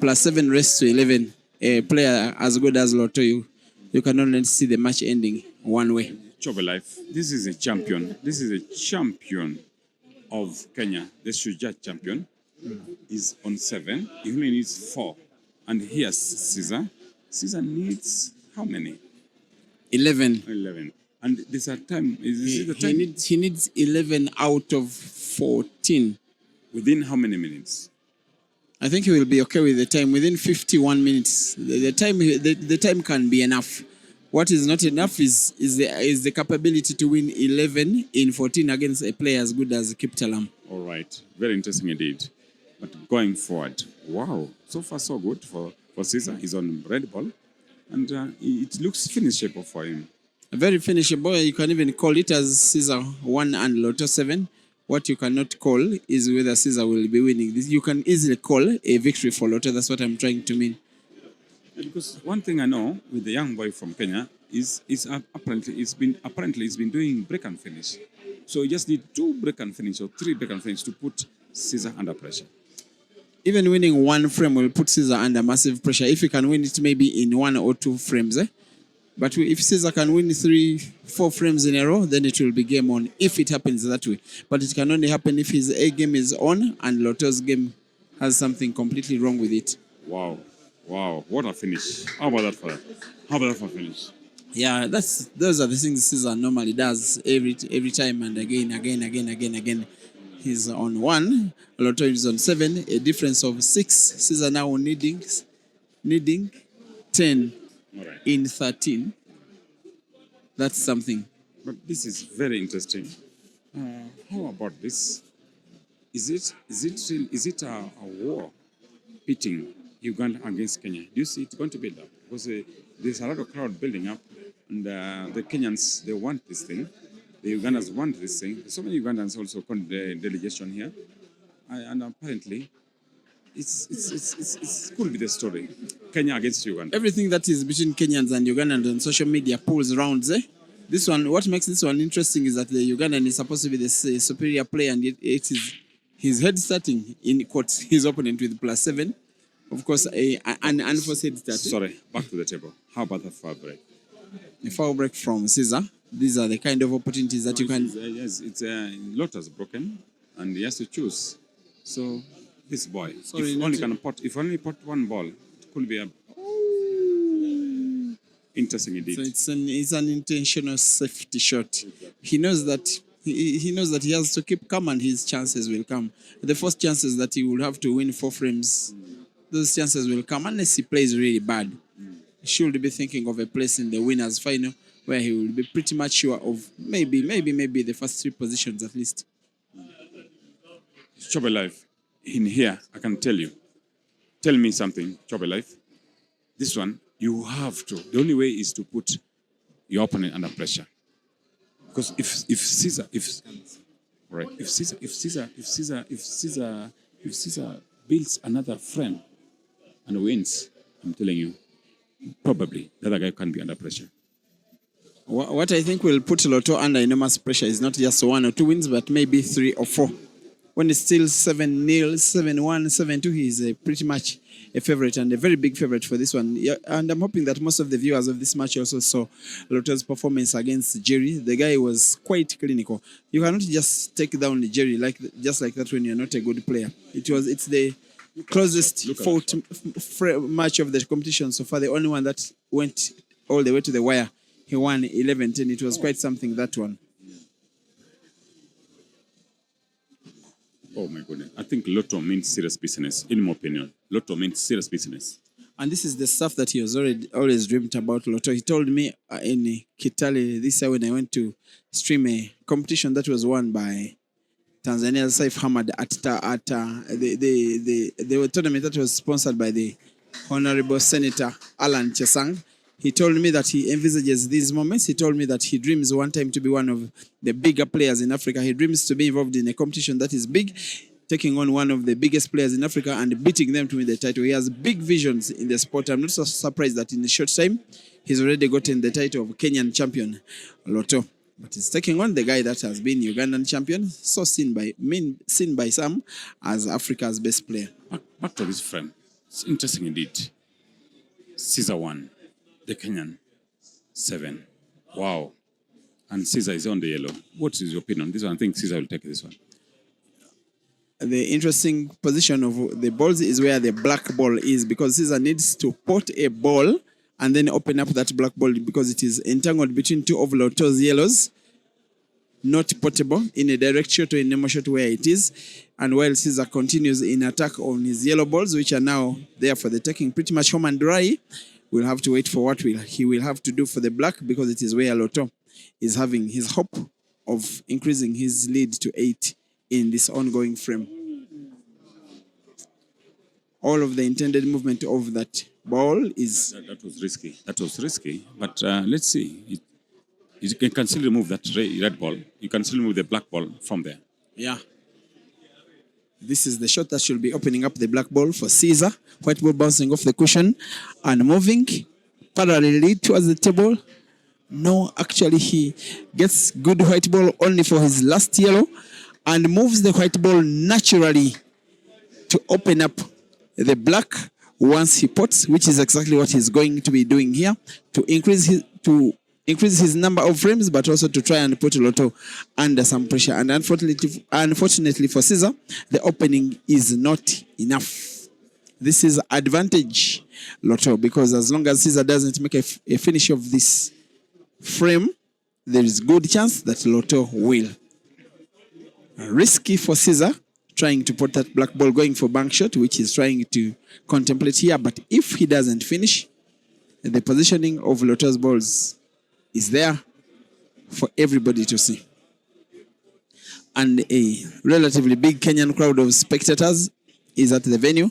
plus 7 raised to 11, a player as good as Lotto, you can only see the match ending one way. Chobe Life, this is a champion. This is a champion of Kenya. The Shujaa champion is on 7. He only needs 4. And here's Caesar. Caesar needs how many? 11. 11. And there's a time. Is it the time? He needs 11 out of 14. Within how many minutes? I think he will be okay with the time. Within 51 minutes, the time can be enough. What is not enough is the capability to win 11 in 14 against a player as good as Kiptalam. All right. Very interesting indeed. But going forward, wow. So far, so good for Caesar. He's on red ball. And it looks finishable for him. Very finishable. You can even call it as Caesar 1 and Lotto 7. What you cannot call is whether Caesar will be winning. This you can easily call a victory for Lotto. That's what I'm trying to mean. Because one thing I know with the young boy from Kenya is apparently he's been doing break and finish. So you just need 2 break and finish or 3 break and finish to put Caesar under pressure. Even winning 1 frame will put Caesar under massive pressure. If he can win it maybe in 1 or 2 frames, But if Caesar can win 3-4 frames in a row, then it will be game on, if it happens that way. But it can only happen if his A game is on and Lotto's game has something completely wrong with it. Wow. What a finish. How about that for a finish? Yeah, those are the things Caesar normally does every time and again. He's on 1, Lotto is on 7, a difference of 6. Caesar now needing 10 in 13. That's something. But this is very interesting. How about this? Is it a war pitting Uganda against Kenya? Do you see it's going to build up? Because there's a lot of crowd building up, and the Kenyans, they want this thing. The Ugandans want this thing. So many Ugandans also come the delegation here, and apparently, it could be the story. Kenya against Uganda. Everything that is between Kenyans and Ugandans on social media pulls rounds. This one, what makes this one interesting is that the Ugandan is supposed to be the superior player, and it is his head starting in quotes his opponent with plus 7. Of course, an unforced head start. Sorry, back to the table. How about the foul break? A foul break from Caesar. These are the kind of opportunities that you can. Yes, it's Lotto's broken, and he has to choose. So this boy, if only pot 1 ball, it could be a interesting indeed. So it's an intentional safety shot. He knows that he has to keep calm, and his chances will come. The first chances that he will have to win 4 frames, those chances will come unless he plays really bad. He should be thinking of a place in the winners' final where he will be pretty much sure of maybe the first 3 positions at least. Chobe Life, in here, I can tell you. Tell me something, Chobe Life. This one, you have to. The only way is to put your opponent under pressure. Because if Caesar builds another frame and wins, I'm telling you, probably the other guy can be under pressure. What I think will put Lotto under enormous pressure is not just 1 or 2 wins, but maybe 3 or 4. When it's still 7-0, 7-1, 7-2, he is pretty much a favorite, and a very big favorite for this one. Yeah, and I'm hoping that most of the viewers of this match also saw Lotto's performance against Jerry. The guy was quite clinical. You cannot just take down Jerry just like that when you're not a good player. It's the closest match of the competition so far, the only one that went all the way to the wire. He won 11-10. It was quite something, that one. Oh my goodness. I think Lotto means serious business, in my opinion. Lotto means serious business. And this is the stuff that he has always dreamed about, Lotto. He told me in Kitale this year when I went to stream a competition that was won by Tanzania's Saif Hamad at the tournament that was sponsored by the Honorable Senator Alan Chesang. He told me that he envisages these moments. He told me that he dreams one time to be one of the bigger players in Africa. He dreams to be involved in a competition that is big, taking on one of the biggest players in Africa and beating them to win the title. He has big visions in the sport. I'm not so surprised that in a short time, he's already gotten the title of Kenyan champion, Lotto. But he's taking on the guy that has been Ugandan champion, so seen by some as Africa's best player. Back to this frame. It's interesting indeed. Caesar 1, the Kenyan 7. Wow. And Caesar is on the yellow. What is your opinion on this one? I think Caesar will take this one. The interesting position of the balls is where the black ball is, because Caesar needs to pot a ball and then open up that black ball because it is entangled between two of Lotto's yellows, not potable in a direct shot or in a shot where it is. And while Caesar continues in attack on his yellow balls, which are now there for the taking, pretty much home and dry, we'll have to wait for what he will have to do for the black, because it is where Lotto is having his hope of increasing his lead to 8 in this ongoing frame. All of the intended movement of that ball is... That was risky. That was risky. But let's see. You can still remove that red ball. You can still remove the black ball from there. Yeah. This is the shot that should be opening up the black ball for Caesar. White ball bouncing off the cushion and moving parallelly towards the table. No, actually he gets good white ball only for his last yellow and moves the white ball naturally to open up the black once he pots, which is exactly what he's going to be doing here, to increase his number of frames, but also to try and put Lotto under some pressure. And unfortunately for Caesar, the opening is not enough. This is advantage Lotto, because as long as Caesar doesn't make a finish of this frame, there is good chance that Lotto will. Risky for Caesar, trying to put that black ball, going for bank shot, which he's trying to contemplate here. But if he doesn't finish, the positioning of Lotto's balls is there for everybody to see. And a relatively big Kenyan crowd of spectators is at the venue,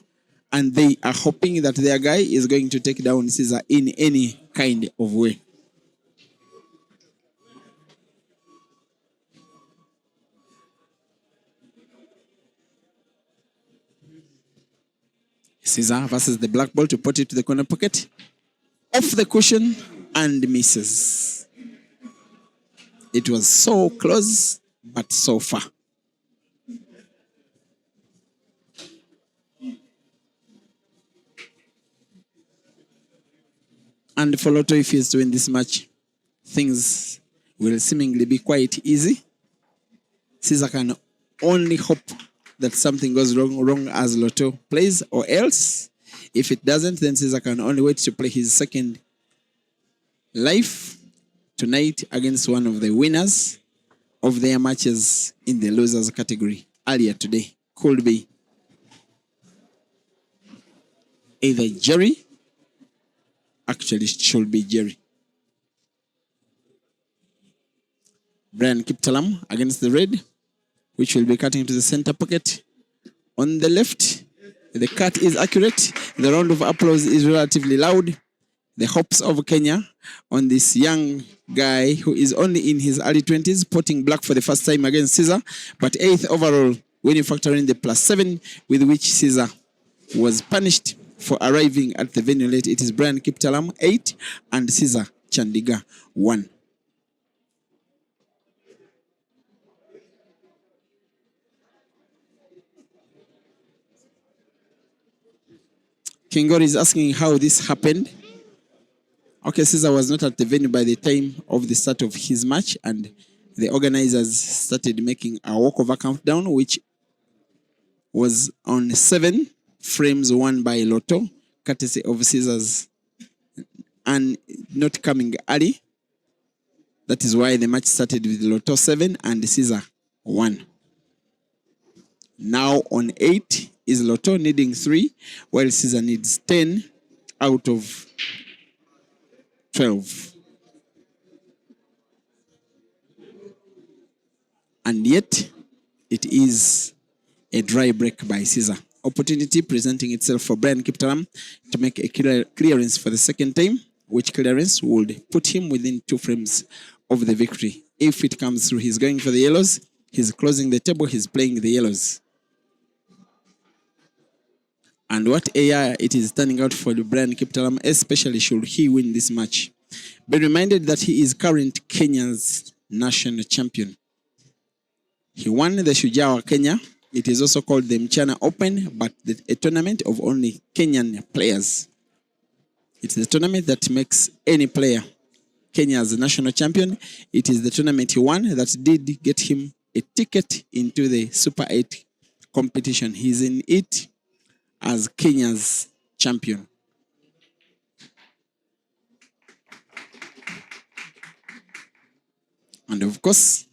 and they are hoping that their guy is going to take down Caesar in any kind of way. Caesar versus the black ball to put it to the corner pocket, off the cushion, and misses. It was so close, but so far. And for Lotto, if he is to win this match, things will seemingly be quite easy. Caesar can only hope that something goes wrong as Lotto plays, or else, if it doesn't, then Caesar can only wait to play his second life tonight against one of the winners of their matches in the losers category earlier today. Could be either Jerry, actually it should be Jerry. Brian Kiptalam against the red, which will be cutting to the center pocket. On the left, the cut is accurate. The round of applause is relatively loud. The hopes of Kenya on this young guy who is only in his early 20s, potting black for the first time against Caesar, but 8th overall when you factor in the +7 with which Caesar was punished for arriving at the venue late. It is Brian Kiptalam 8 and Caesar Chandiga 1. Kingori is asking how this happened. Okay, Caesar was not at the venue by the time of the start of his match, and the organizers started making a walkover countdown, which was on 7 frames won by Lotto, courtesy of Caesar's and not coming early. That is why the match started with Lotto 7 and Caesar 1. Now on 8 is Lotto needing 3, while Caesar needs 10 out of 12. And yet, it is a dry break by Caesar. Opportunity presenting itself for Brian Kiptalam to make a clearance for the second time, which clearance would put him within 2 frames of the victory. If it comes through, he's going for the yellows. He's closing the table. He's playing the yellows. And what AI it is turning out for Brian Kiptalam, especially should he win this match. Be reminded that he is current Kenya's national champion. He won the Shujaa wa Kenya It is also called the Mchana Open, but a tournament of only Kenyan players. It's the tournament that makes any player Kenya's national champion. It is the tournament he won that did get him a ticket into the Super 8 competition. He's in it as Kenya's champion. And of course,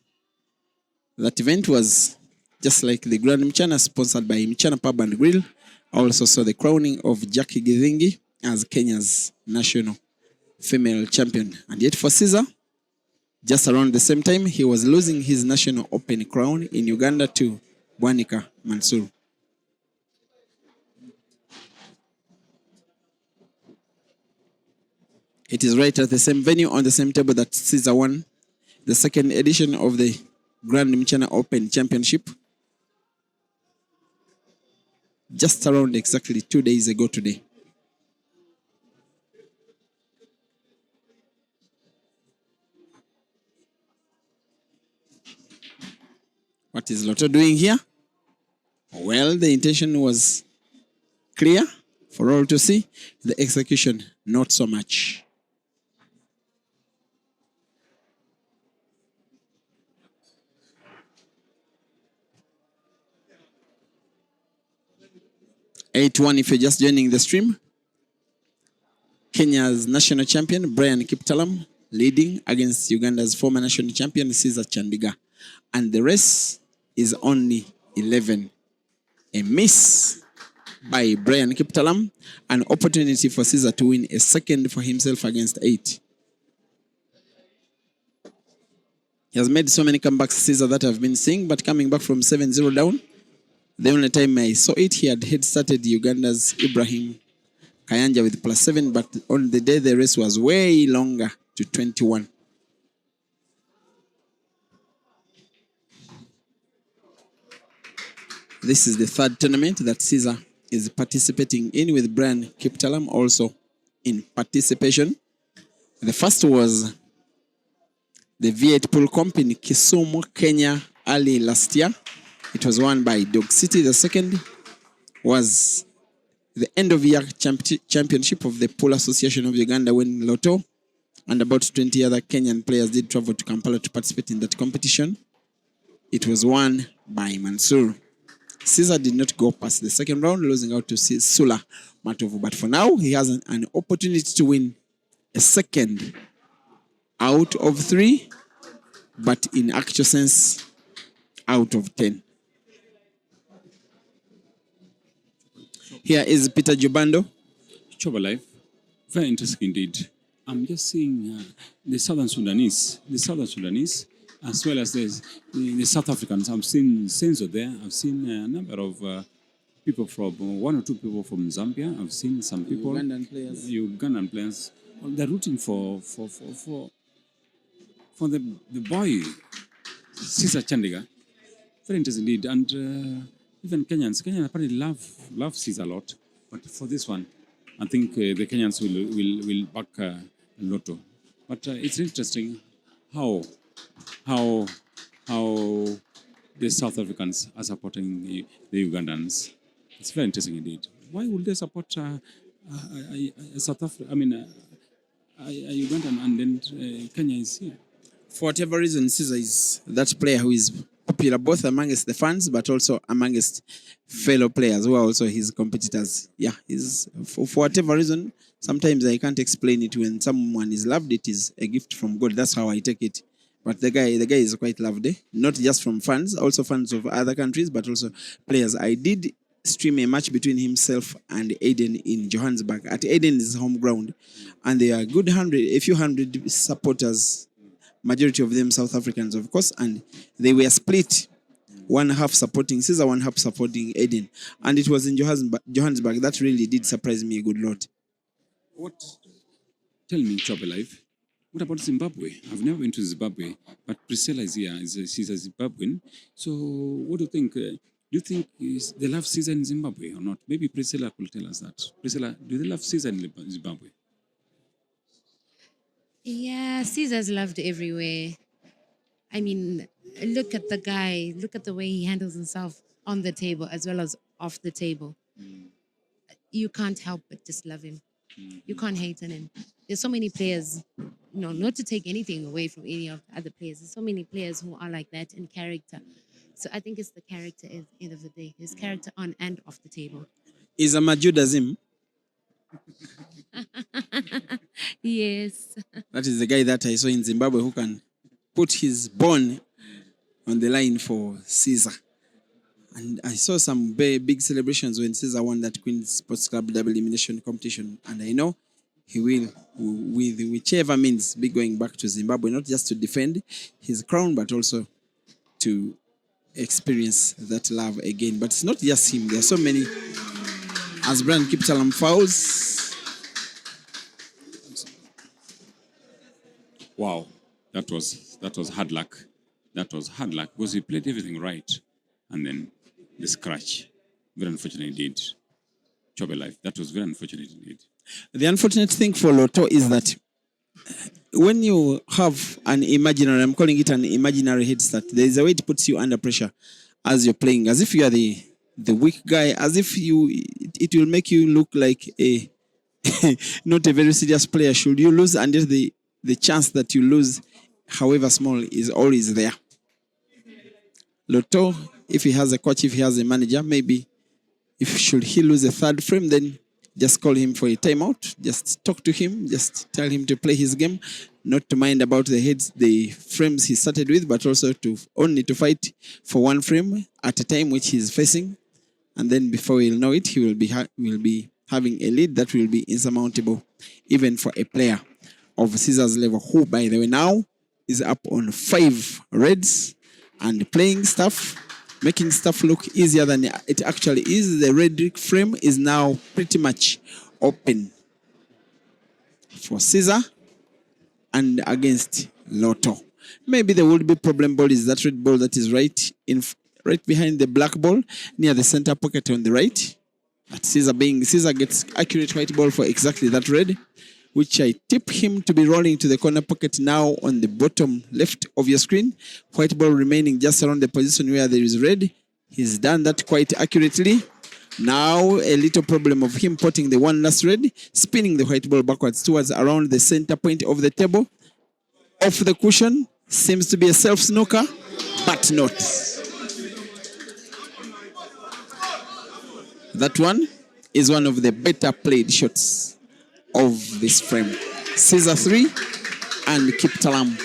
that event was just like the Grand Mchana, sponsored by Mchana Pub and Grill. I also saw the crowning of Jackie Githingi as Kenya's national female champion. And yet for Caesar, just around the same time, he was losing his national open crown in Uganda to Bwanika Mansur. It is right at the same venue on the same table that Caesar won the second edition of the Grand Mchana Open Championship just around exactly 2 days ago today. What is Lotto doing here? Well, the intention was clear for all to see. The execution, not so much. (8-1) if you're just joining the stream. Kenya's national champion, Brian Kiptalam, leading against Uganda's former national champion, Caesar Chandiga. And the race is only 11. A miss by Brian Kiptalam, an opportunity for Caesar to win a second for himself against 8. He has made so many comebacks, Caesar, that I've been seeing, but coming back from 7-0 down, the only time I saw it, he had head-started Uganda's Ibrahim Kayanja with +7, but on the day the race was way longer to 21. This is the third tournament that Caesar is participating in, with Brian Kiptalam also in participation. The first was the V8 Pool Comp in Kisumu, Kenya, early last year. It was won by Dog City. The second was the end-of-year championship of the Pool Association of Uganda, when Lotto and about 20 other Kenyan players did travel to Kampala to participate in that competition. It was won by Mansur. Caesar did not go past the second round, losing out to Sula Matovu. But for now, he has an opportunity to win a second out of 3, but in actual sense, out of 10. Here is Peter Jubando. Choba Life, very interesting indeed. I'm just seeing the Southern Sudanese, as well as the South Africans. I'm seeing Senzo there. I've seen a number of people from, 1 or 2 people from Zambia. I've seen some people. Ugandan players. They're rooting for the boy, Caesar Chandiga. Very interesting indeed. And even Kenyans apparently love Caesar a lot. But for this one, I think the Kenyans will back Lotto. But it's interesting how the South Africans are supporting the Ugandans. It's very interesting indeed. Why would they support South Africa? I mean, a Ugandan, and then Kenya is here? For whatever reason, Caesar is that player who is popular both amongst the fans, but also amongst fellow players who are also his competitors. Yeah, for whatever reason, sometimes I can't explain it. When someone is loved, it is a gift from God. That's how I take it. But the guy is quite loved, not just from fans, also fans of other countries, but also players. I did stream a match between himself and Aiden in Johannesburg at Aiden's home ground, and there are a few hundred supporters. Majority of them South Africans, of course, and they were split. One half supporting Caesar, one half supporting Aiden. And it was in Johannesburg. That really did surprise me a good lot. Tell me, Chop Alive, what about Zimbabwe? I've never been to Zimbabwe, but Priscilla is here. She's a Zimbabwean. So what do you think? Do you think they love Caesar in Zimbabwe or not? Maybe Priscilla could tell us that. Priscilla, do they love Caesar in Zimbabwe? Yeah, Caesar's loved everywhere. I mean, look at the guy. Look at the way he handles himself. on the table as well as off the table. You can't help but just love him. You can't hate on him. There's so many players, not to take anything away from any of the other players. There's so many players who are like that in character. So I think it's the character at the end of the day. His character on and off the table. Is Amaju Dazim? Yes. That is the guy that I saw in Zimbabwe who can put his bone on the line for Caesar. And I saw some big celebrations when Caesar won that Queen's Sports Club double elimination competition. And I know he will, with whichever means, be going back to Zimbabwe, not just to defend his crown, but also to experience that love again. But it's not just him. There are so many. As Brian Kiptalam fouls. Wow, that was hard luck. That was hard luck because he played everything right, and then the scratch. Very unfortunate indeed. Chobe life. That was very unfortunate indeed. The unfortunate thing for Lotto is that when you have an imaginary, I'm calling it an imaginary head start, there is a way it puts you under pressure as you're playing, as if you are the weak guy, as if it will make you look like a not a very serious player. Should you lose, and just the chance that you lose, however small, is always there. Lotto, if he has a coach, if he has a manager, maybe if should he lose a third frame, then just call him for a timeout. Just talk to him. Just tell him to play his game, not to mind about the frames he started with, but also only to fight for one frame at a time which he's facing, and then before he'll know it, he will be having a lead that will be insurmountable, even for a player of Caesar's level, who, by the way, now is up on 5 reds and playing stuff, making stuff look easier than it actually is. The red frame is now pretty much open for Caesar and against Lotto. Maybe there would be problem ball is that red ball that is right behind the black ball near the center pocket on the right. But Caesar gets accurate white ball for exactly that red, which I tip him to be rolling to the corner pocket now on the bottom left of your screen. White ball remaining just around the position where there is red. He's done that quite accurately. Now a little problem of him potting the one last red, spinning the white ball backwards towards around the center point of the table. Off the cushion, seems to be a self-snooker, but not. That one is one of the better played shots of this frame. Caesar 3 and Kiptalam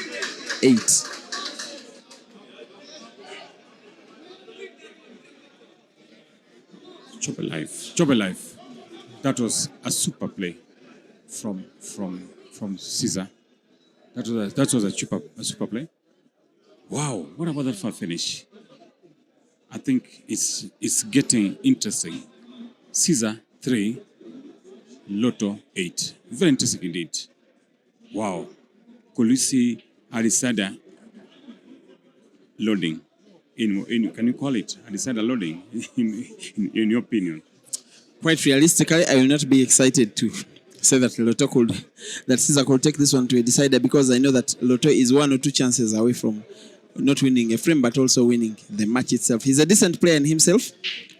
8. Chobe life. That was a super play from Caesar. That was a super play. Wow, what about that far finish? I think it's getting interesting. Caesar 3, Lotto 8. Very interesting indeed. Wow. Could you see Alisada loading? Can you call it Alisada loading in your opinion? Quite realistically, I will not be excited to say that Caesar could take this one to a decider, because I know that Lotto is 1 or 2 chances away from not winning a frame, but also winning the match itself. He's a decent player in himself,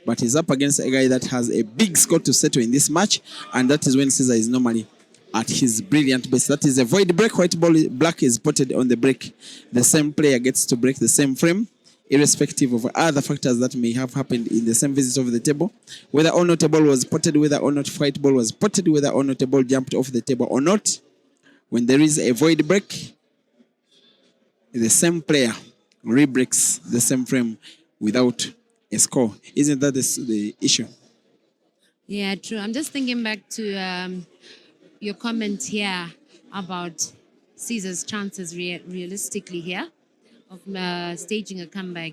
but he's up against a guy that has a big score to settle in this match, and that is when Caesar is normally at his brilliant best. That is a void break. White ball, black is potted on the break. The same player gets to break the same frame, irrespective of other factors that may have happened in the same visit of the table. Whether or not a ball was potted, whether or not white ball was potted, whether or not a ball jumped off the table or not, when there is a void break, the same player re-breaks the same frame without a score. Isn't that the issue? Yeah, true. I'm just thinking back to your comment here about Caesar's chances realistically here of staging a comeback.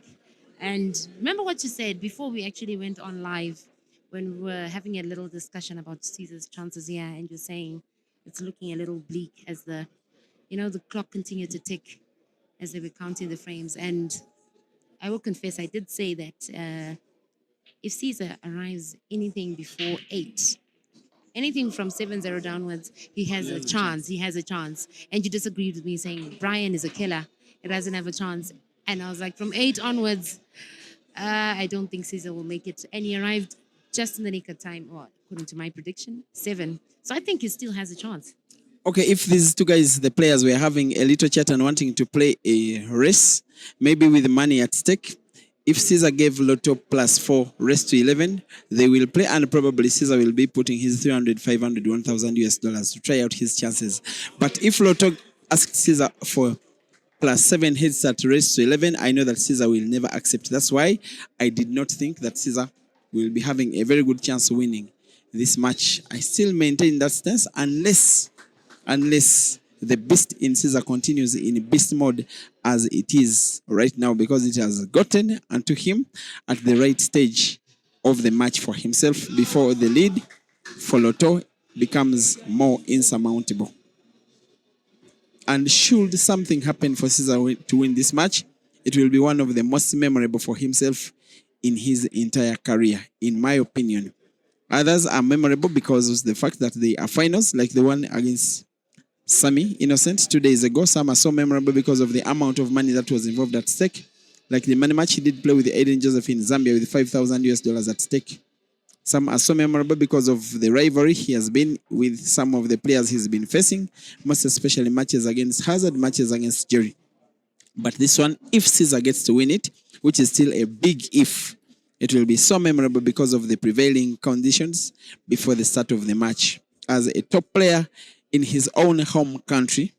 And remember what you said before we actually went on live, when we were having a little discussion about Caesar's chances here, and you're saying it's looking a little bleak as the clock continued to tick as they were counting the frames. And I will confess, I did say that if Caesar arrives anything before 8, anything from 7-0 downwards, he has a chance. He has a chance. And you disagreed with me saying Brian is a killer. It doesn't have a chance. And I was like, from 8 onwards, I don't think Caesar will make it. And he arrived just in the nick of time, or according to my prediction, 7. So I think he still has a chance. Okay, if these two guys, the players, were having a little chat and wanting to play a race, maybe with money at stake, if Caesar gave Lotto +4 race to 11, they will play, and probably Caesar will be putting his 300, 500, 1,000 US dollars to try out his chances. But if Lotto asked Caesar for +7 heads at race to 11, I know that Caesar will never accept. That's why I did not think that Caesar will be having a very good chance of winning this match. I still maintain that stance unless the beast in Caesar continues in beast mode as it is right now, because it has gotten unto him at the right stage of the match for himself before the lead for Lotto becomes more insurmountable. And should something happen for Caesar to win this match, it will be one of the most memorable for himself in his entire career, in my opinion. Others are memorable because of the fact that they are finals, like the one against Sammy Innocent 2 days ago. Some are so memorable because of the amount of money that was involved at stake, like the money match he did play with Aiden Joseph in Zambia with 5,000 US dollars at stake. Some are so memorable because of the rivalry he has been with some of the players he's been facing, most especially matches against Hazard, matches against Jerry. But this one, if Caesar gets to win it, which is still a big if, it will be so memorable because of the prevailing conditions before the start of the match. As a top player in his own home country,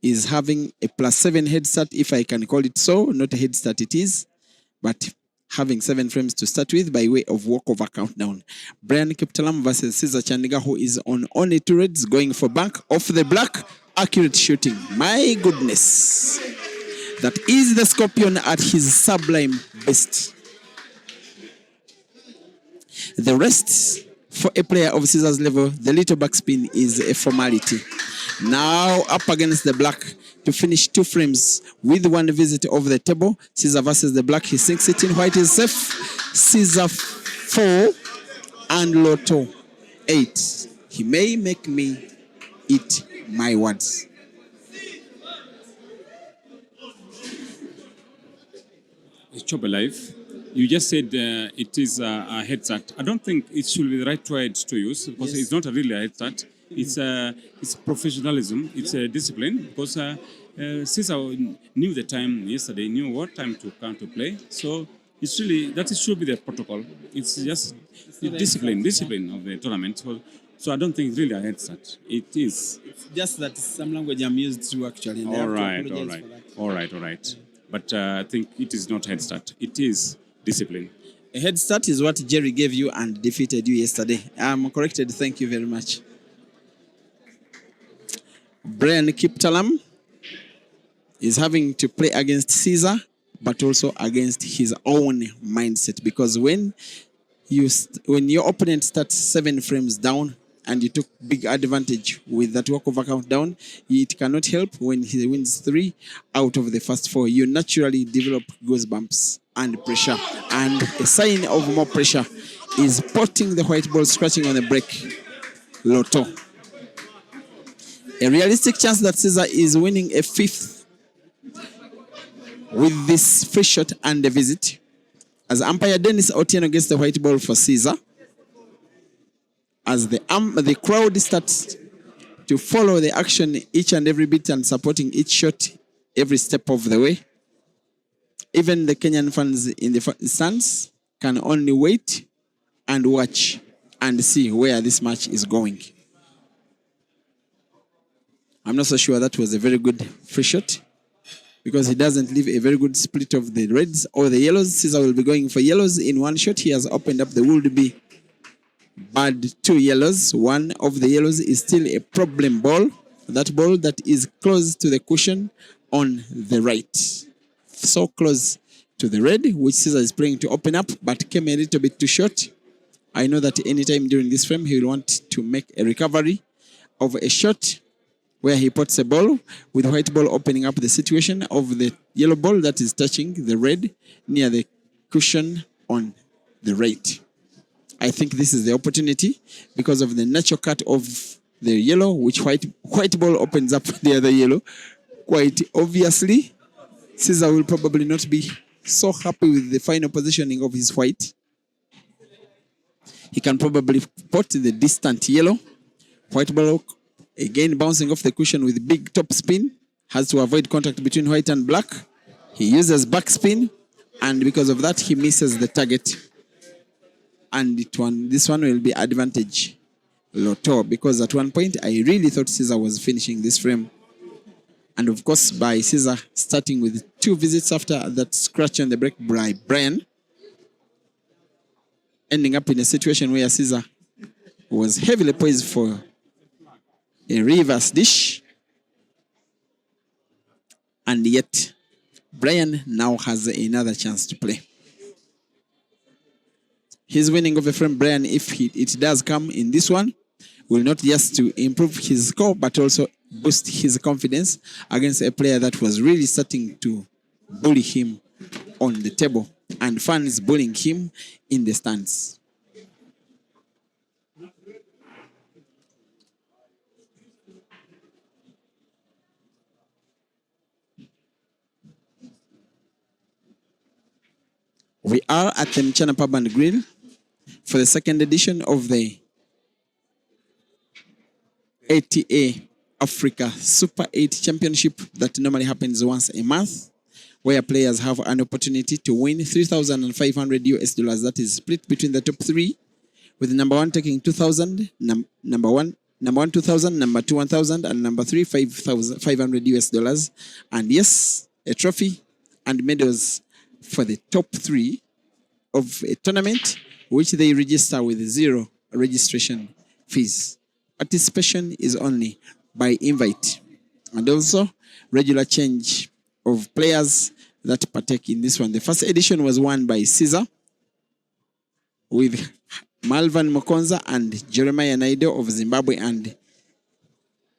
is having a +7 head start, if I can call it so. Not a head start it is, but having 7 frames to start with by way of walkover countdown. Brian Kiptalam versus Caesar Chandiga, who is on only 2 reds, going for bank off the black, accurate shooting. My goodness. That is the Scorpion at his sublime best. The rest, for a player of Caesar's level, the little backspin is a formality. Now up against the black to finish 2 frames with 1 visit over the table. Caesar versus the black. He sinks it in. White is safe. Caesar 4 and Lotto 8. He may make me eat my words. Chop alive. You just said it is a head start. I don't think it should be the right word to use, because it's not really a head start. It's professionalism. It's a discipline, because Caesar knew the time yesterday, knew what time to come to play. So it's really that should be the protocol. It's just the discipline of the tournament. So I don't think it's really a head start. It is. It's just that some language I'm used to actually. All right. But I think it is not head start. It is discipline. A head start is what Jerry gave you and defeated you yesterday. I'm corrected. Thank you very much. Brian Kiptalam is having to play against Caesar, but also against his own mindset. Because when your opponent starts 7 frames down and you took big advantage with that walkover countdown, it cannot help when he wins 3 out of the first 4. You naturally develop goosebumps and pressure. And a sign of more pressure is potting the white ball, scratching on the brake. Lotto. A realistic chance that Caesar is winning a 5th with this free shot and a visit. As umpire Dennis Otieno gets the white ball for Caesar. As the crowd starts to follow the action each and every bit and supporting each shot every step of the way, even the Kenyan fans in the stands can only wait and watch and see where this match is going. I'm not so sure that was a very good free shot, because he doesn't leave a very good split of the reds or the yellows. Caesar will be going for yellows in one shot. He has opened up the would-be bad 2 yellows. One of the yellows is still a problem ball. That ball that is close to the cushion on the right. So close to the red, which Caesar is playing to open up, but came a little bit too short. I know that anytime during this frame, he will want to make a recovery of a shot where he puts a ball, with white ball opening up the situation of the yellow ball that is touching the red near the cushion on the right. I think this is the opportunity because of the natural cut of the yellow, which white ball opens up the other yellow. Quite obviously, Caesar will probably not be so happy with the final positioning of his white. He can probably pot the distant yellow. White block, again bouncing off the cushion with big top spin, has to avoid contact between white and black. He uses backspin, and because of that, he misses the target. And this one will be advantage Lotto, because at one point, I really thought Caesar was finishing this frame. And of course, by Caesar starting with 2 visits after that scratch on the break by Brian, ending up in a situation where Caesar was heavily poised for a reverse dish. And yet, Brian now has another chance to play. His winning of a frame, Brian, if it does come in this one, will not just to improve his score, but also boost his confidence against a player that was really starting to bully him on the table, and fans bullying him in the stands. We are at the Mchana Pub and Grill for the second edition of the ATA Africa Super 8 Championship that normally happens once a month, where players have an opportunity to win 3,500 US dollars. That is split between the top 3, with number 1 taking 2,000, number 1 2,000, number 2 1,000, and number 3 5,500 US dollars. And yes, a trophy and medals for the top 3 of a tournament, which they register with 0 registration fees. Participation is only by invite, and also regular change of players that partake in this one. The first edition was won by Caesar, with Malvan Mokonza and Jeremiah Naido of Zimbabwe and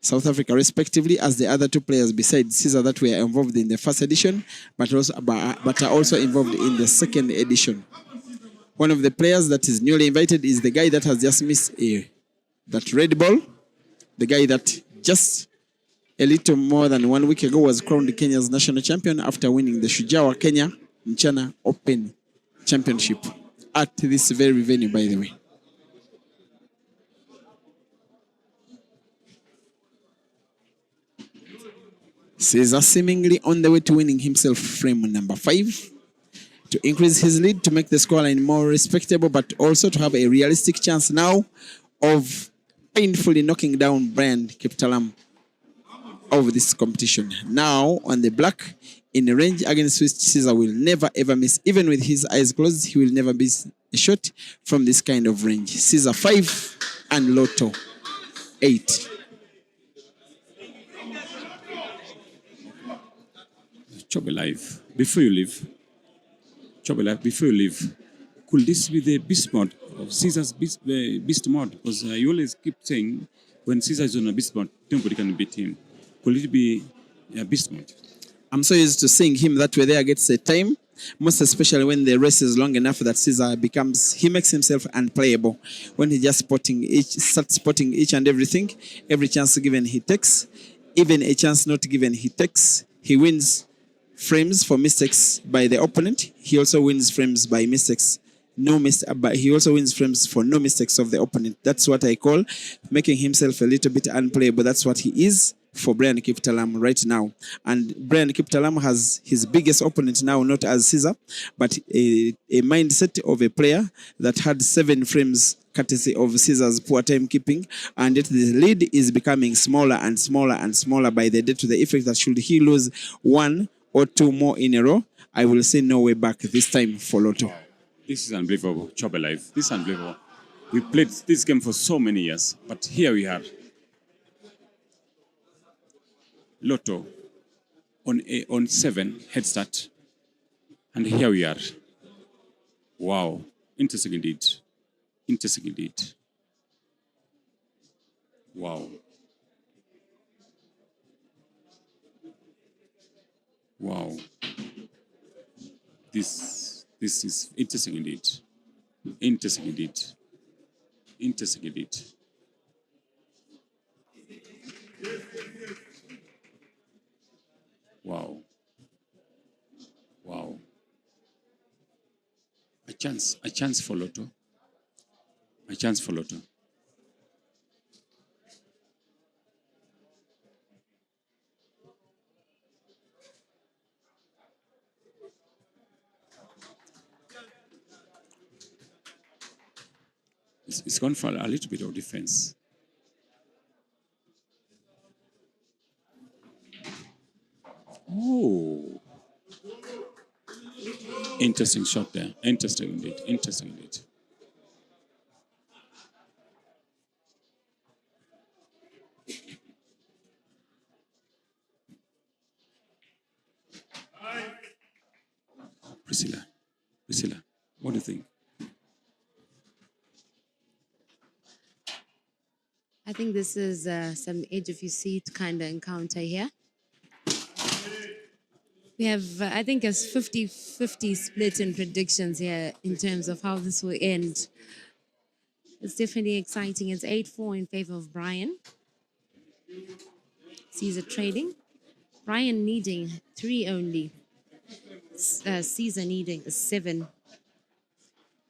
South Africa, respectively, as the other 2 players besides Caesar that were involved in the first edition, but are also involved in the second edition. One of the players that is newly invited is the guy that has just missed that red ball, the guy that just a little more than 1 week ago was crowned Kenya's national champion after winning the Shujaa Kenya Mchana Open Championship at this very venue, by the way. Caesar seemingly on the way to winning himself frame number 5, to increase his lead, to make the scoreline more respectable, but also to have a realistic chance now of painfully knocking down Brian Kiptalam of this competition. Now on the black, in a range against which Caesar will never ever miss. Even with his eyes closed, he will never miss a shot from this kind of range. Caesar 5 and Lotto 8. Chobe Life, before you leave, could this be the beast mode of Caesar's beast mode? Because you always keep saying when Caesar is on a beast mode, nobody can beat him. Could it be a beast mode? I'm so used to seeing him that way there gets a time, most especially when the race is long enough that Caesar he makes himself unplayable. When he just starts spotting each and everything, every chance given he takes, even a chance not given he takes. He wins frames for mistakes by the opponent. He also wins frames by mistakes. But he also wins frames for no mistakes of the opponent. That's what I call making himself a little bit unplayable. That's what he is for Brian Kiptalam right now. And Brian Kiptalam has his biggest opponent now, not as Caesar, but a mindset of a player that had 7 frames courtesy of Caesar's poor timekeeping, and yet the lead is becoming smaller and smaller and smaller by the day, to the effect that should he lose 1 or 2 more in a row, I will say no way back this time for Lotto. This is unbelievable, Chobe Life. This is unbelievable. We played this game for so many years, but here we are. Lotto on 7 head start, and here we are. Wow, interesting indeed. Interesting indeed. Wow. Wow. This is interesting indeed. Interesting indeed. Interesting indeed. Wow. Wow. A chance for Lotto. A chance for Lotto. It's gone for a little bit of defense. Oh, interesting shot there. Interesting indeed. Interesting indeed. Priscilla, what do you think? I think this is some edge of your seat kind of encounter here. We have, I think, a 50-50 split in predictions here in terms of how this will end. It's definitely exciting. It's 8-4 in favor of Brian. Caesar trading. Brian needing 3 only. Caesar needing a 7.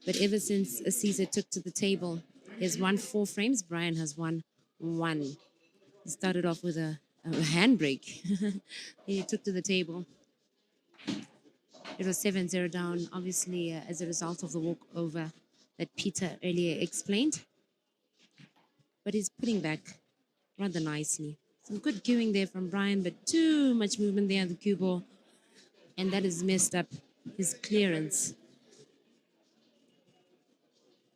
But ever since Caesar took to the table, he has won 4 frames. Brian has won 1. He started off with a handbrake. He took to the table. It was 7-0 down, obviously, as a result of the walkover that Peter earlier explained. But he's putting back rather nicely. Some good queuing there from Brian, but too much movement there on the cue ball. And that has messed up his clearance.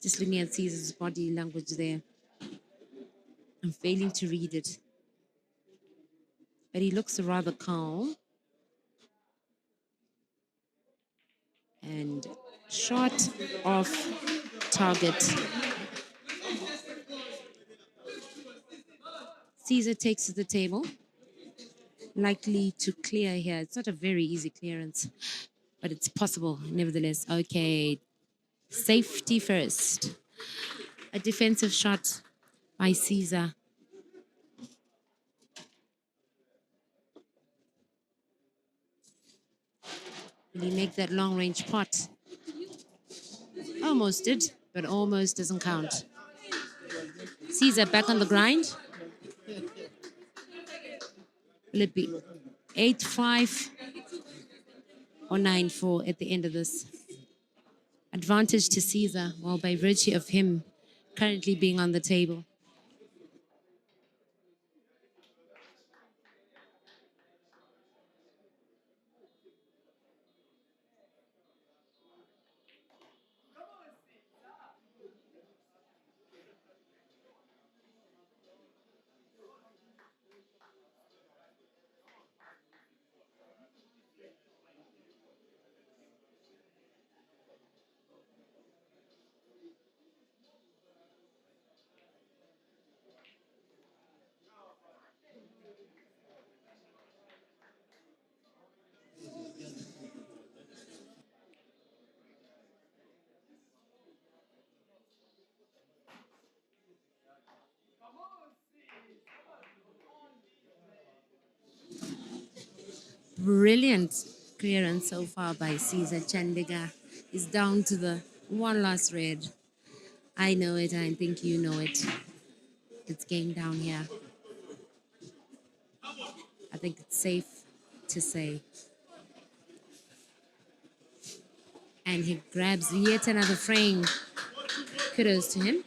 Just looking at Caesar's body language there. I'm failing to read it. But he looks rather calm. And shot off target. Caesar takes to the table. Likely to clear here. It's not a very easy clearance, but it's possible nevertheless. Okay, safety first. A defensive shot by Caesar. Will he make that long range pot? Almost did, but almost doesn't count. Caesar back on the grind. Will it be 8-5 or 9-4 at the end of this? Advantage to Caesar, well, by virtue of him currently being on the table. Brilliant clearance so far by Caesar. Chandiga is down to the one last red. I know it, I think you know it. It's game down here. I think it's safe to say. And he grabs yet another frame. Kudos to him.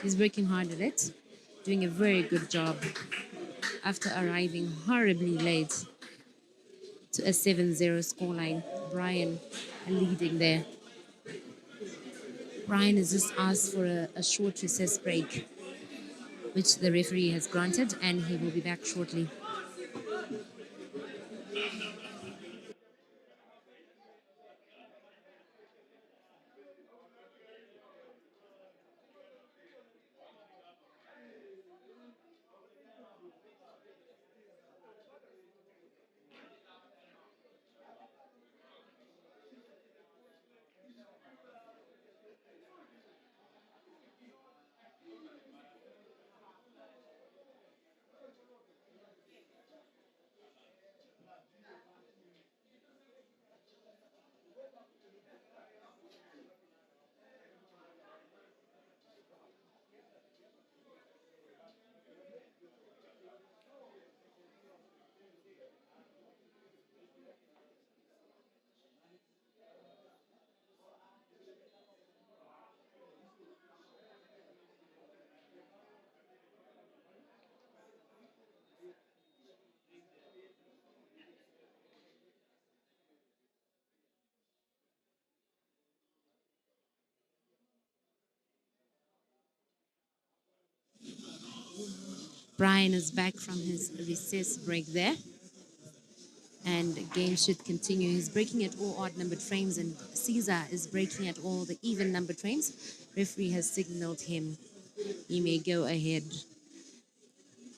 He's working hard at it, doing a very good job after arriving horribly late to a 7-0 scoreline. Brian leading there. Brian has just asked for a short recess break, which the referee has granted, and he will be back shortly. Brian is back from his recess break there. And the game should continue. He's breaking at all odd numbered frames, and Caesar is breaking at all the even numbered frames. Referee has signaled him. He may go ahead.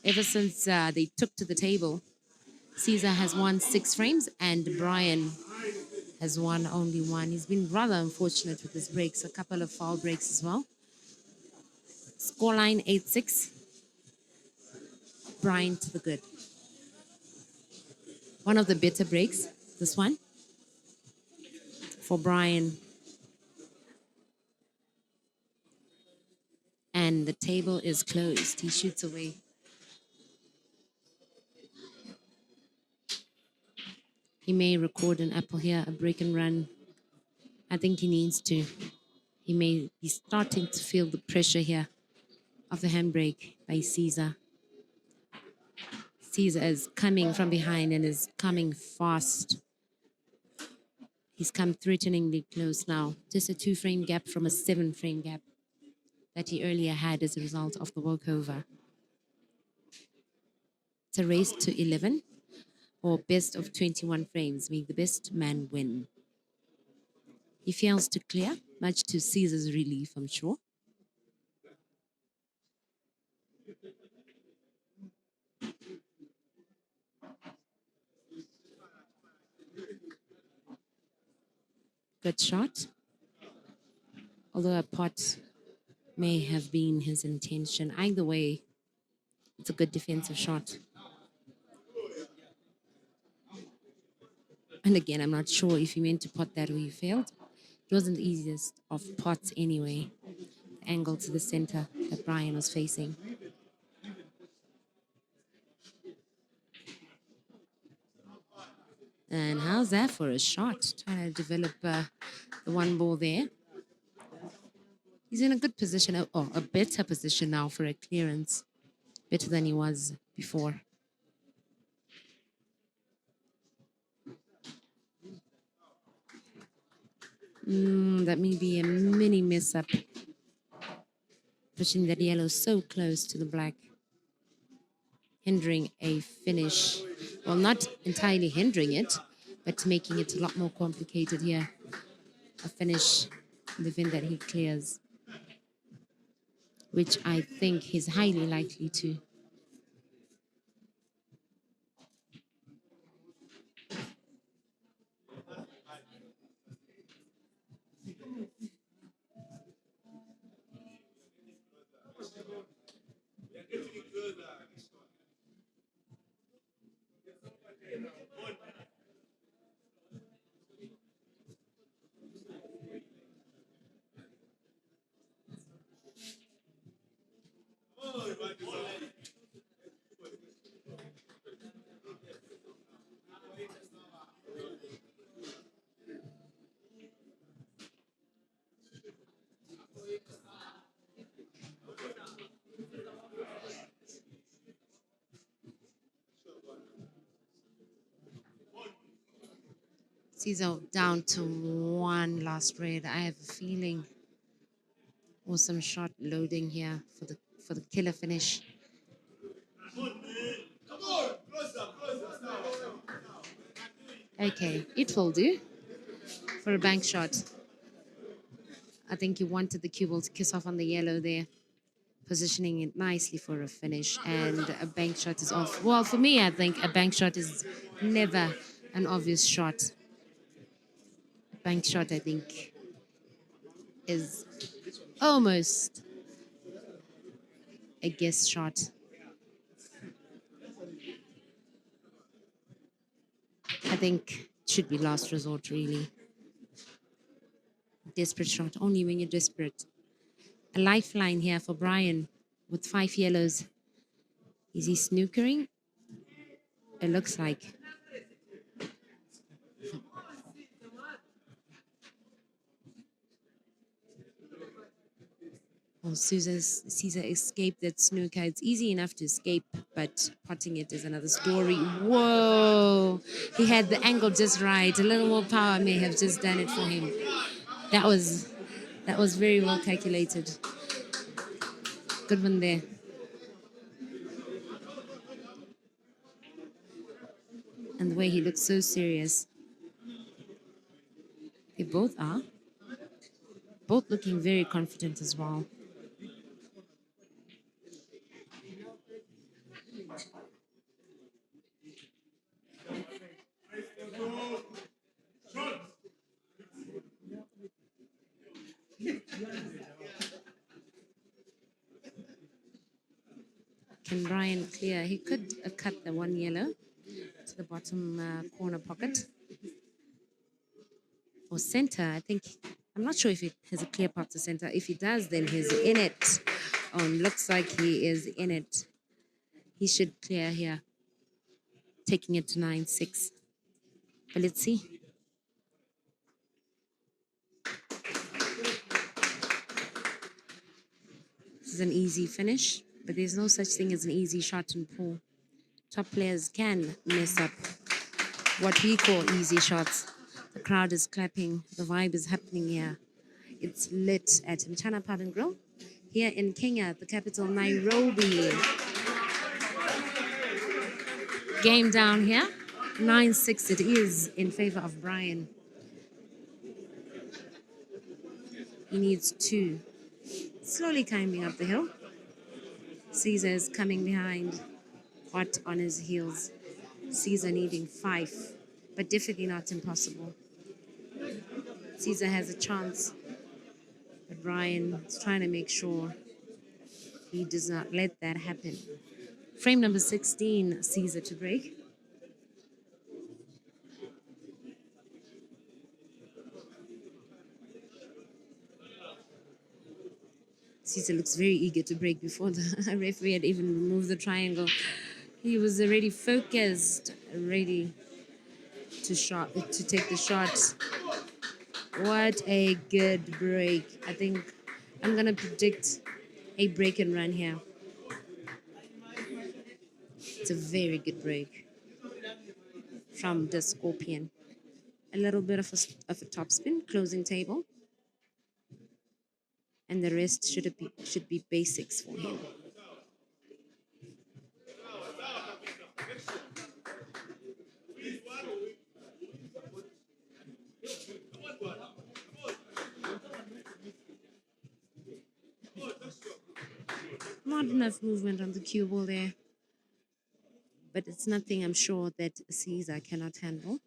Ever since they took to the table, Caesar has won 6 frames and Brian has won only 1. He's been rather unfortunate with his breaks, a couple of foul breaks as well. Scoreline 8-6. Brian to the good. One of the better breaks, this one, for Brian. And the table is closed. He shoots away. He may record an apple here, a break and run. I think he needs to. He may be starting to feel the pressure here of the handbrake by Caesar. Caesar is coming from behind and is coming fast. He's come threateningly close now. Just a 2-frame gap from a 7-frame gap that he earlier had as a result of the walkover. It's a race to 11 or best of 21 frames. May the best man win. He fails to clear, much to Caesar's relief, I'm sure. Good shot. Although a pot may have been his intention. Either way, it's a good defensive shot. And again, I'm not sure if he meant to pot that or he failed. It wasn't the easiest of pots anyway. The angle to the center that Brian was facing. And how's that for a shot? Trying to develop the one ball there. He's in a good position, or a better position now for a clearance. Better than he was before. That may be a mini mess up. Pushing that yellow so close to the black. Hindering a finish. Well, not entirely hindering it, but making it a lot more complicated here. A finish in the event that he clears, which I think he's highly likely to. Caesar down to 1 last red. I have a feeling awesome shot loading here for the killer finish. Okay, it will do for a bank shot. I think he wanted the cue ball to kiss off on the yellow there, positioning it nicely for a finish, and a bank shot is off. Well, for me, I think a bank shot is never an obvious shot. Bank shot, I think, is almost a guess shot. I think it should be last resort, really. Desperate shot, only when you're desperate. A lifeline here for Brian with 5 yellows. Is he snookering? It looks like. Well, Caesar escaped that snooker. It's easy enough to escape, but potting it is another story. Whoa! He had the angle just right. A little more power may have just done it for him. That was very well calculated. Good one there. And the way he looks so serious. They both are. Both looking very confident as well. Can Brian clear? He could cut the one yellow to the bottom corner pocket or center. I think, I'm not sure if it has a clear path to center. If he does, then he's in it. Looks like he is in it. He should clear here, taking it to 9-6. But let's see. This is an easy finish, but there's no such thing as an easy shot in pool. Top players can mess up what we call easy shots. The crowd is clapping. The vibe is happening here. It's lit at Mchana Pub and Grill here in Kenya, the capital, Nairobi. Game down here, 9-6 it is in favor of Brian. He needs 2. Slowly climbing up the hill. Caesar is coming behind, hot on his heels. Caesar needing 5, but definitely not impossible. Caesar has a chance, but Brian is trying to make sure he does not let that happen. Frame number 16, Caesar to break. Caesar looks very eager to break before the referee had even removed the triangle. He was already focused, ready to take the shot. What a good break. I think I'm going to predict a break and run here. It's a very good break from the Scorpion. A little bit of a topspin, closing table. And the rest should be basics for him. Not enough movement on the cue ball there. But it's nothing I'm sure that Caesar cannot handle.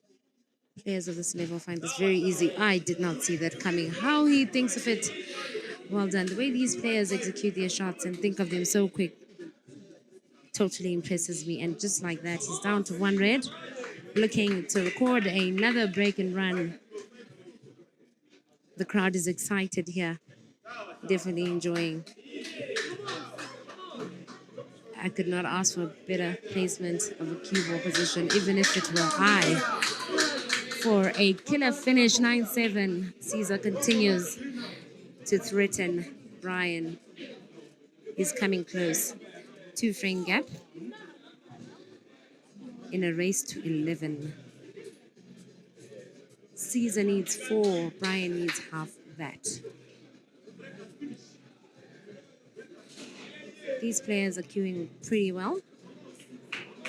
Players of this level find this very easy. I did not see that coming. How he thinks of it. Well done. The way these players execute their shots and think of them so quick totally impresses me. And just like that, he's down to 1 red, looking to record another break and run. The crowd is excited here. Definitely enjoying. I could not ask for a better placement of a cue ball position, even if it were I. For a killer finish, 9-7, Caesar continues to threaten Brian. He's coming close. 2-frame gap in a race to 11. Caesar needs 4, Brian needs half that. These players are queuing pretty well,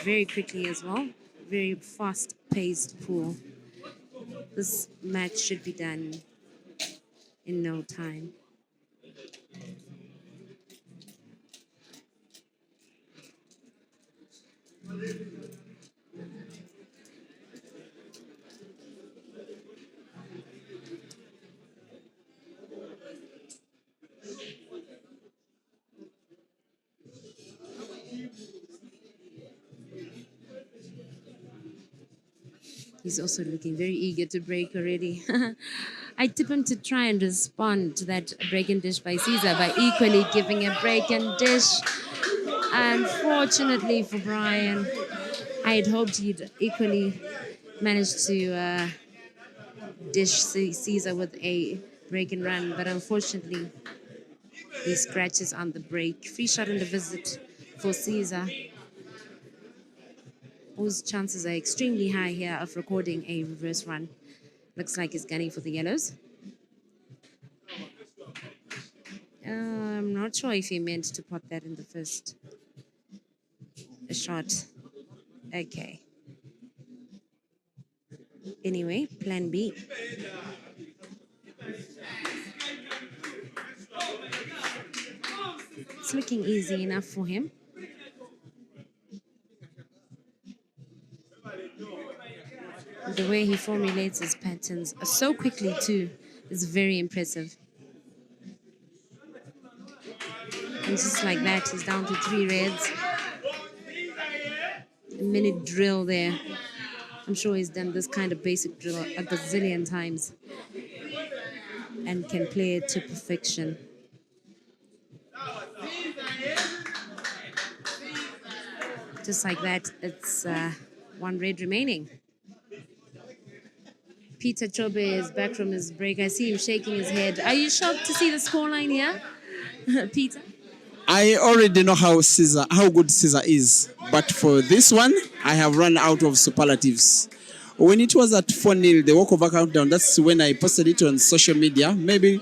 very quickly as well, very fast-paced pool. This match should be done in no time. He's also looking very eager to break already. I tip him to try and respond to that break and dish by Caesar by equally giving a break and dish. Unfortunately for Brian, I had hoped he'd equally manage to dish Caesar with a break and run, but unfortunately he scratches on the break. Free shot in the visit for Caesar, whose chances are extremely high here of recording a reverse run. Looks like he's gunning for the yellows. I'm not sure if he meant to pot that in the first shot. Okay. Anyway, plan B. It's looking easy enough for him. The way he formulates his patterns so quickly too is very impressive. And just like that, he's down to 3 reds. A minute drill there. I'm sure he's done this kind of basic drill a gazillion times and can play it to perfection. Just like that, it's 1 red remaining. Peter Chobe is back from his break. I see him shaking his head. Are you shocked to see the scoreline here, Peter? I already know how good Caesar is, but for this one, I have run out of superlatives. When it was at 4-0, the walkover countdown, that's when I posted it on social media. Maybe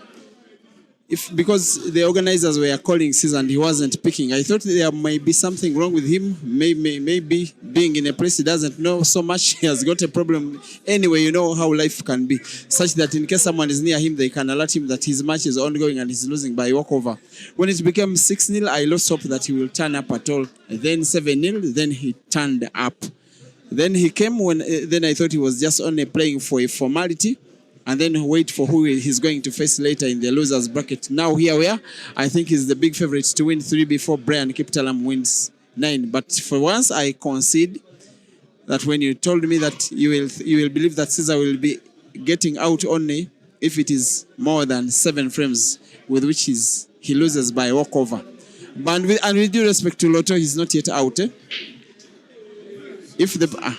because the organizers were calling Caesar and he wasn't picking, I thought there might be something wrong with him. Maybe being in a place he doesn't know so much, he has got a problem. Anyway, you know how life can be, such that in case someone is near him, they can alert him that his match is ongoing and he's losing by walkover. When it became 6-0, I lost hope that he will turn up at all. Then 7-0, then he turned up. Then he came then I thought he was just only playing for a formality, and then wait for who he's going to face later in the losers bracket. Now here we are. I think he's the big favorite to win 3 before Brian Kiptalam wins 9. But for once, I concede that when you told me that you will believe that Caesar will be getting out only if it is more than 7 frames with which he loses by walkover. But with due respect to Lotto, he's not yet out. If the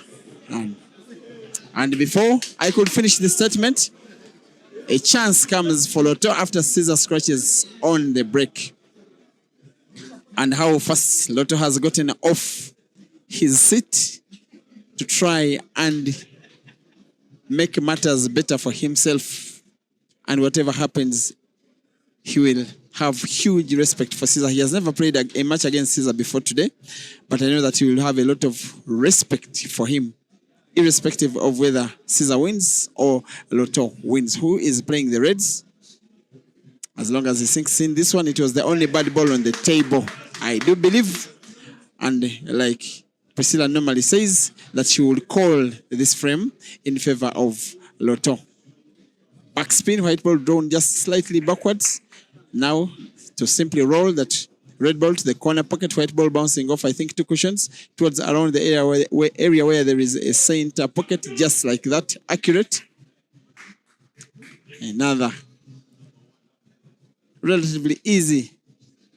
and before I could finish the statement, a chance comes for Lotto after Caesar scratches on the break. And how fast Lotto has gotten off his seat to try and make matters better for himself. And whatever happens, he will have huge respect for Caesar. He has never played a match against Caesar before today, but I know that he will have a lot of respect for him, irrespective of whether Caesar wins or Lotto wins. Who is playing the Reds? As long as he sinks in this one, it was the only bad ball on the table. I do believe, and like Priscilla normally says, that she will call this frame in favor of Lotto. Backspin, white ball drawn just slightly backwards. Now to simply roll that red ball to the corner pocket, white ball bouncing off, I think, 2 cushions towards around the area where there is a center pocket, just like that, accurate. Another relatively easy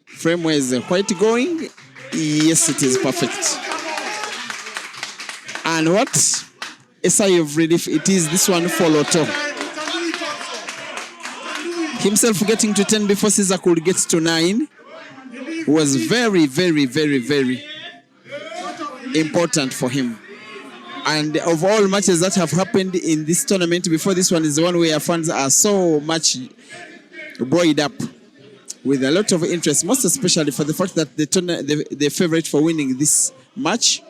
frame. Where is the white going? Yes, it is perfect. And what a sigh of relief it is, this one for Lotto. Himself getting to 10 before Caesar could get to 9 was very, very, very, very important for him. And of all matches that have happened in this tournament before, this one is the one where fans are so much buoyed up with a lot of interest, most especially for the fact that the favorite for winning this match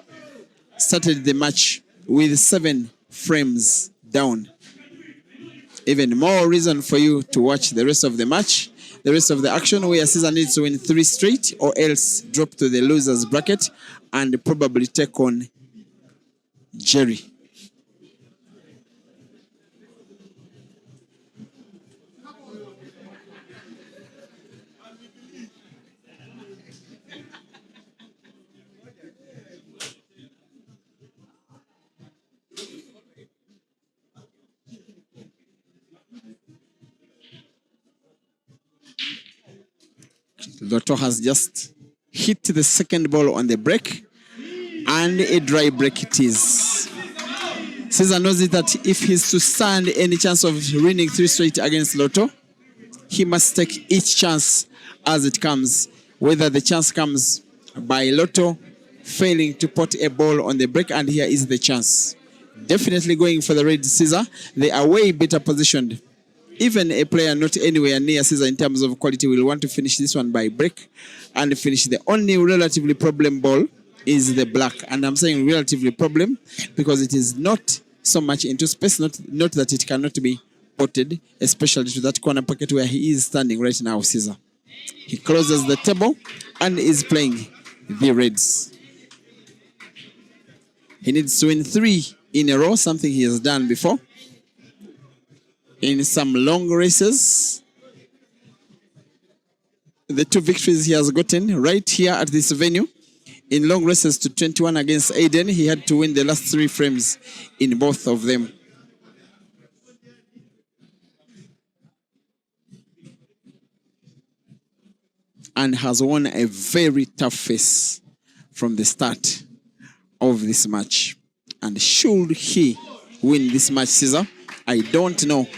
started the match with 7 frames down. Even more reason for you to watch the rest of the match, the rest of the action, where Caesar needs to win 3 straight or else drop to the losers bracket and probably take on Jerry. Lotto has just hit the second ball on the break, and a dry break it is. Caesar knows it that if he's to stand any chance of winning 3 straight against Lotto, he must take each chance as it comes, whether the chance comes by Lotto failing to put a ball on the break, and here is the chance. Definitely going for the red Caesar. They are way better positioned. Even a player not anywhere near Caesar in terms of quality will want to finish this one by break and finish. The only relatively problem ball is the black. And I'm saying relatively problem because it is not so much into space, not that it cannot be potted, especially to that corner pocket where he is standing right now, Caesar. He closes the table and is playing the reds. He needs to win 3 in a row, something he has done before in some long races. The 2 victories he has gotten right here at this venue. In long races to 21 against Aiden, he had to win the last 3 frames in both of them. And has won a very tough face from the start of this match. And should he win this match, Caesar, I don't know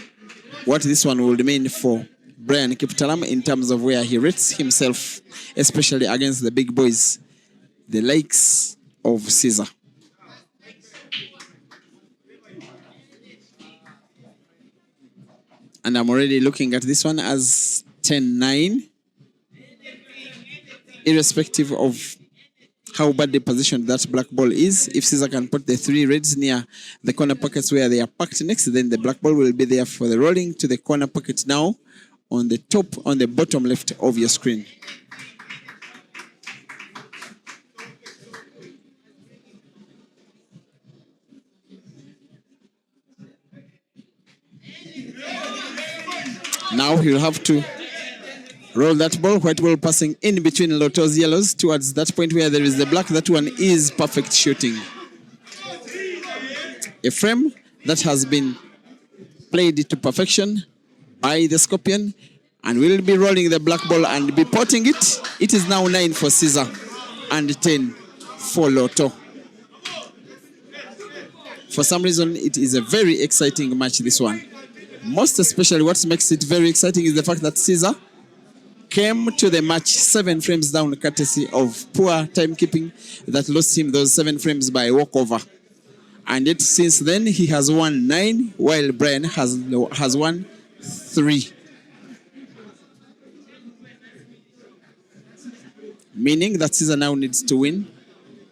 what this one will mean for Brian Kiptalam in terms of where he rates himself, especially against the big boys, the likes of Caesar. And I'm already looking at this one as 10-9. Irrespective of how badly positioned that black ball is, if Caesar can put the 3 reds near the corner pockets where they are packed next, then the black ball will be there for the rolling to the corner pocket now on the bottom left of your screen. Now he'll have to roll that ball, white ball passing in between Lotto's yellows towards that point where there is the black. That one is perfect shooting. A frame that has been played to perfection by the Scorpion, and will be rolling the black ball and be potting it. It is now 9 for Caesar and 10 for Lotto. For some reason, it is a very exciting match, this one. Most especially what makes it very exciting is the fact that Caesar came to the match 7 frames down, courtesy of poor timekeeping that lost him those 7 frames by walkover. And yet since then, he has won 9, while Brian has won 3. Meaning that Caesar now needs to win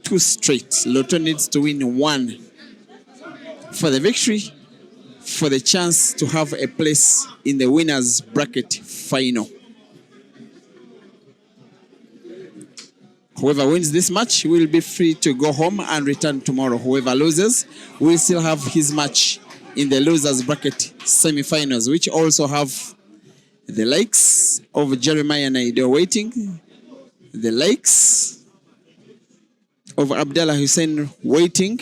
2 straight. Lotto needs to win 1 for the victory, for the chance to have a place in the winners bracket final. Whoever wins this match will be free to go home and return tomorrow. Whoever loses will still have his match in the losers bracket semi-finals, which also have the likes of Jeremiah Naido waiting, the likes of Abdallah Hussein waiting,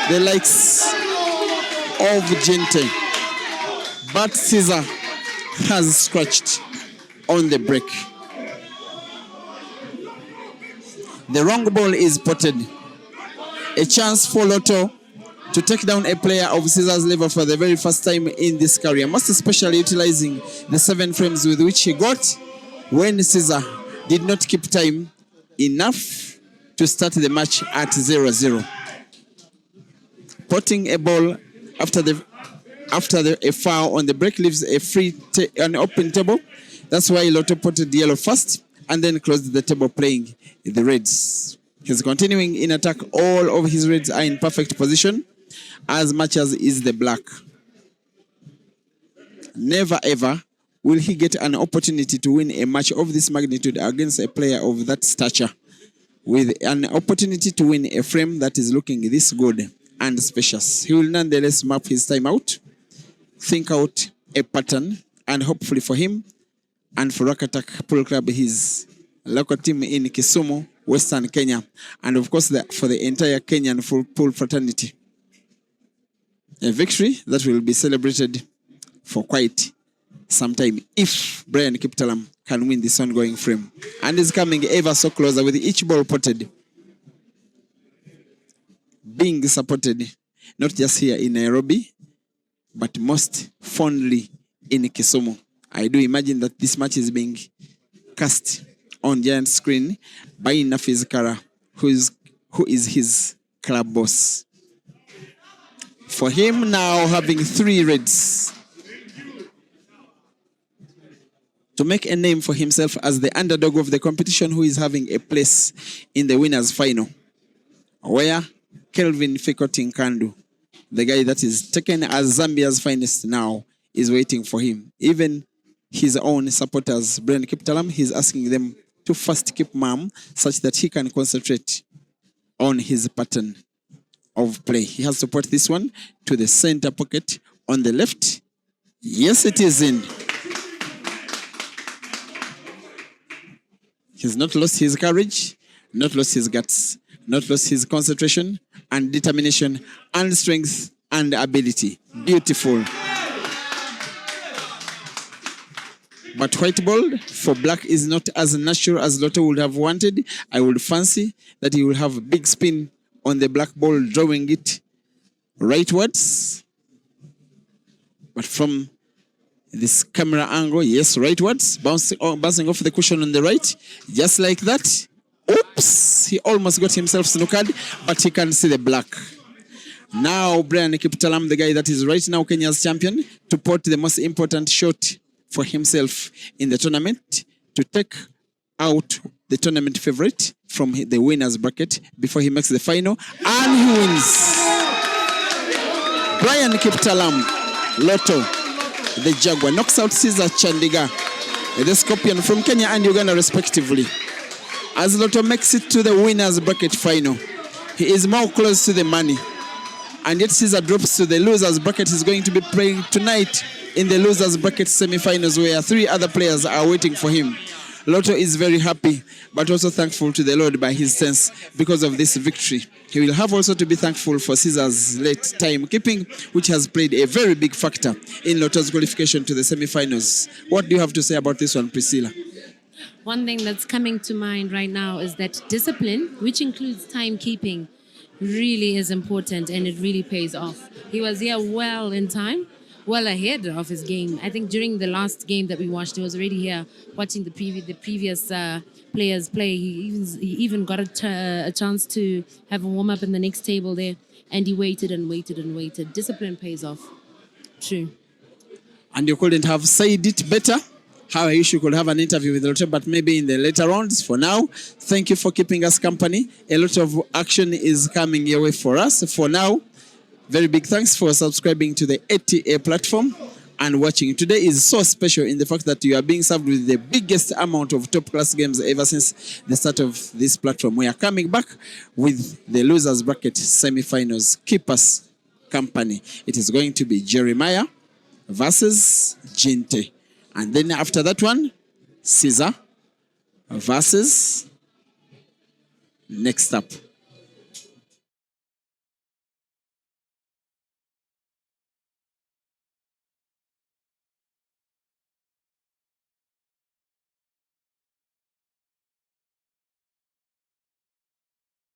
the likes of Gente. But Caesar has scratched on the break. The wrong ball is potted. A chance for Lotto to take down a player of Caesar's level for the very first time in this career, most especially utilizing the 7 frames with which he got when Caesar did not keep time enough to start the match at 0-0. Potting a ball after a foul on the break leaves an open table. That's why Lotto potted yellow first and then closed the table playing the reds. He's continuing in attack. All of his reds are in perfect position, as much as is the black. Never ever will he get an opportunity to win a match of this magnitude against a player of that stature, with an opportunity to win a frame that is looking this good and spacious. He will nonetheless map his time out, think out a pattern, and hopefully for him and for Rakatak Pool Club, his local team in Kisumu, Western Kenya, and of course for the entire Kenyan pool fraternity, a victory that will be celebrated for quite some time if Brian Kiptalam can win this ongoing frame, and is coming ever so closer with each ball potted, being supported not just here in Nairobi, but most fondly in Kisumu. I do imagine that this match is being cast on giant screen by Nafiz Kara, who is his club boss. For him now having 3 reds to make a name for himself as the underdog of the competition, who is having a place in the winners final, where Kelvin Fikoti Nkandu, the guy that is taken as Zambia's finest now, is waiting for him. Even his own supporters, Brian Kiptalam, he's asking them to first keep mum such that he can concentrate on his pattern of play. He has to put this one to the center pocket on the left. Yes, it is in. He's not lost his courage, not lost his guts, not lost his concentration and determination and strength and ability. Beautiful. But white ball for black is not as natural as Lotto would have wanted. I would fancy that he will have a big spin on the black ball, drawing it rightwards. But from this camera angle, yes, rightwards, bouncing off the cushion on the right, just like that. Oops, he almost got himself snookered, but he can see the black. Now, Brian Kiptalam, the guy that is right now Kenya's champion, to put the most important shot for himself in the tournament, to take out the tournament favorite from the winner's bracket before he makes the final, and he wins. Brian Kiptalam, Lotto, the Jaguar, knocks out Caesar Chandiga, the Scorpion from Kenya and Uganda respectively. As Lotto makes it to the winner's bracket final, he is more close to the money. And yet Caesar drops to the loser's bracket. He's going to be playing tonight in the loser's bracket semi-finals where 3 other players are waiting for him. Lotto is very happy, but also thankful to the Lord by his sense because of this victory. He will have also to be thankful for Caesar's late timekeeping, which has played a very big factor in Lotto's qualification to the semi-finals. What do you have to say about this one, Priscilla? One thing that's coming to mind right now is that discipline, which includes timekeeping, really is important and it really pays off. He was here well in time, well ahead of his game. I think during the last game that we watched, he was already here watching the previous players play. He even got a chance to have a warm-up in the next table there, and he waited and waited and waited. Discipline pays off. True. And you couldn't have said it better. How I wish you could have an interview with Lotto, but maybe in the later rounds. For now, thank you for keeping us company. A lot of action is coming your way for us. For now, very big thanks for subscribing to the ATA platform and watching. Today is so special in the fact that you are being served with the biggest amount of top-class games ever since the start of this platform. We are coming back with the losers bracket semi-finals. Keep us company. It is going to be Jeremiah versus Jinte. And then after that one, Caesar versus next up.